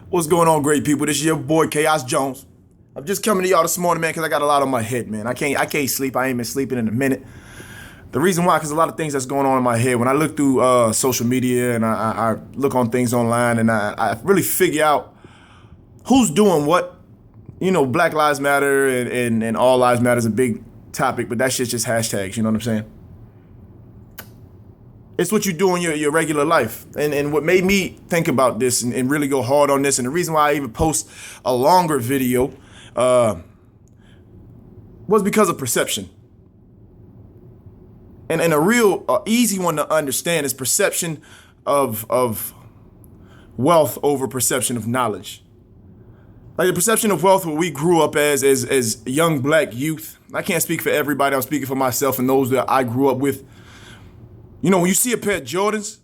What's going on, great people? This is your boy Chaos Jones. I'm just coming to y'all this morning, man, because I got a lot on my head, man. I can't sleep. I ain't been sleeping in a minute. The reason why, because a lot of things that's going on in my head. When I look through social media and I look on things online and I really figure out who's doing what. You know, Black Lives Matter and All Lives Matter is a big topic, but that shit's just hashtags, you know what I'm saying? It's what you do in your regular life. And what made me think about this and really go hard on this, and the reason why I even post a longer video was because of perception. And a real easy one to understand is perception of wealth over perception of knowledge. Like the perception of wealth, what we grew up as young black youth. I can't speak for everybody. I'm speaking for myself and those that I grew up with. You know, when you see a pair of Jordans,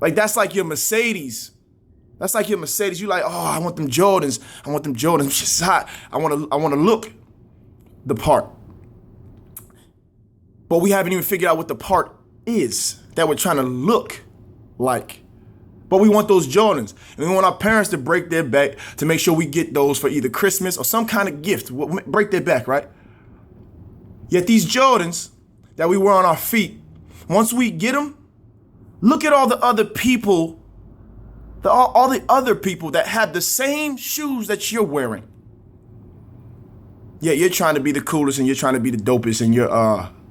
like that's like your Mercedes. That's like your Mercedes. You like, oh, I want them Jordans. I want them Jordans. It's just hot. I want to look the part. But we haven't even figured out what the part is that we're trying to look like. But we want those Jordans. And we want our parents to break their back to make sure we get those for either Christmas or some kind of gift. We'll break their back, right? Yet these Jordans that we wear on our feet, once we get them, look at all the other people, all the other people that have the same shoes that you're wearing. Yeah, you're trying to be the coolest and you're trying to be the dopest and you're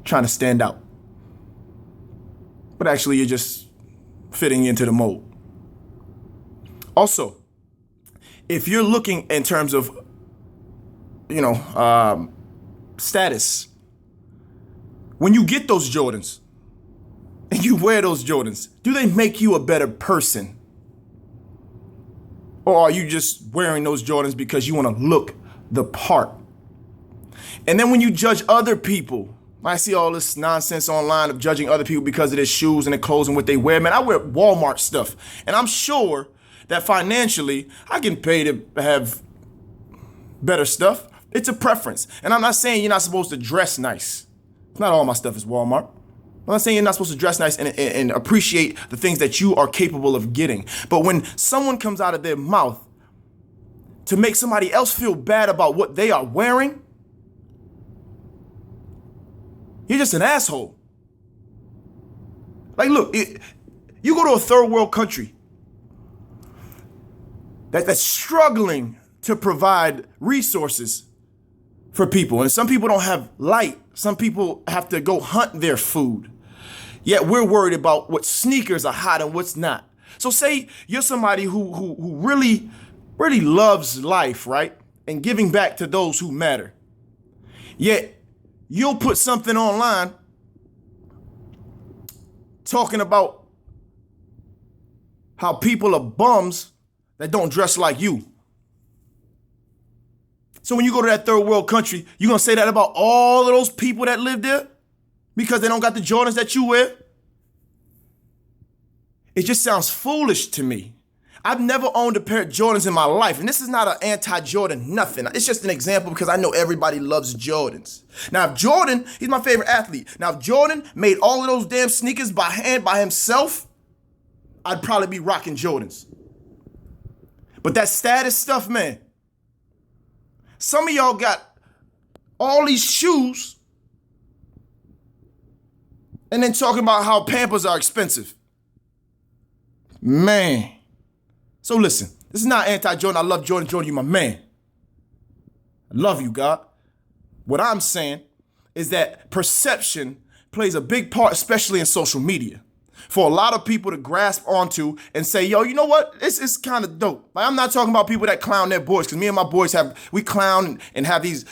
trying to stand out. But actually, you're just fitting into the mold. Also, if you're looking in terms of, status, when you get those Jordans and you wear those Jordans, do they make you a better person? Or are you just wearing those Jordans because you want to look the part? And then when you judge other people, I see all this nonsense online of judging other people because of their shoes and their clothes and what they wear. Man, I wear Walmart stuff. And I'm sure that financially, I can pay to have better stuff. It's a preference. And I'm not saying you're not supposed to dress nice. Not all my stuff is Walmart. I'm not saying you're not supposed to dress nice and appreciate the things that you are capable of getting. But when someone comes out of their mouth to make somebody else feel bad about what they are wearing, you're just an asshole. Like, look, you go to a third world country that's struggling to provide resources for people. And some people don't have light. Some people have to go hunt their food. Yet we're worried about what sneakers are hot and what's not. So say you're somebody who really, really loves life, right? And giving back to those who matter. Yet you'll put something online talking about how people are bums that don't dress like you. So when you go to that third world country, you're going to say that about all of those people that live there because they don't got the Jordans that you wear? It just sounds foolish to me. I've never owned a pair of Jordans in my life, and this is not an anti-Jordan nothing. It's just an example because I know everybody loves Jordans. Now, if Jordan, he's my favorite athlete. Now, if Jordan made all of those damn sneakers by hand by himself, I'd probably be rocking Jordans. But that status stuff, man, some of y'all got all these shoes and then talking about how Pampers are expensive. Man. So listen, this is not anti-Jordan. I love Jordan. Jordan, you my man. I love you, God. What I'm saying is that perception plays a big part, especially in social media. For a lot of people to grasp onto and say, yo, you know what? This is kind of dope. Like, I'm not talking about people that clown their boys, because me and my boys we clown and have these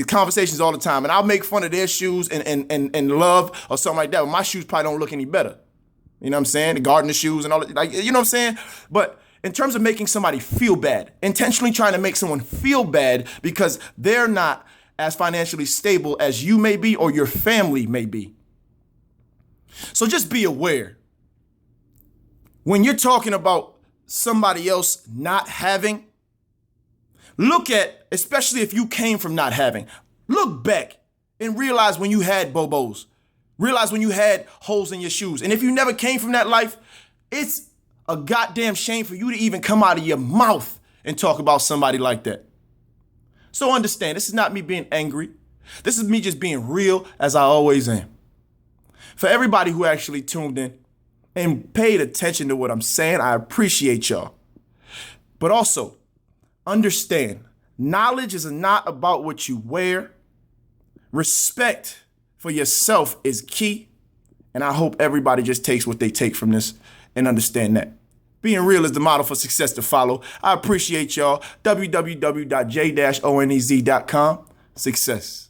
conversations all the time. And I'll make fun of their shoes and love or something like that. But my shoes probably don't look any better. You know what I'm saying? The gardener shoes and all that, like, you know what I'm saying? But in terms of making somebody feel bad, intentionally trying to make someone feel bad because they're not as financially stable as you may be or your family may be. So just be aware. When you're talking about somebody else not having, look at, especially if you came from not having, look back and realize when you had bobos. Realize when you had holes in your shoes. And if you never came from that life, it's a goddamn shame for you to even come out of your mouth and talk about somebody like that. So understand, this is not me being angry. This is me just being real as I always am. For everybody who actually tuned in and paid attention to what I'm saying, I appreciate y'all. But also, understand, knowledge is not about what you wear. Respect for yourself is key. And I hope everybody just takes what they take from this and understand that. Being real is the model for success to follow. I appreciate y'all. www.j-onez.com. Success.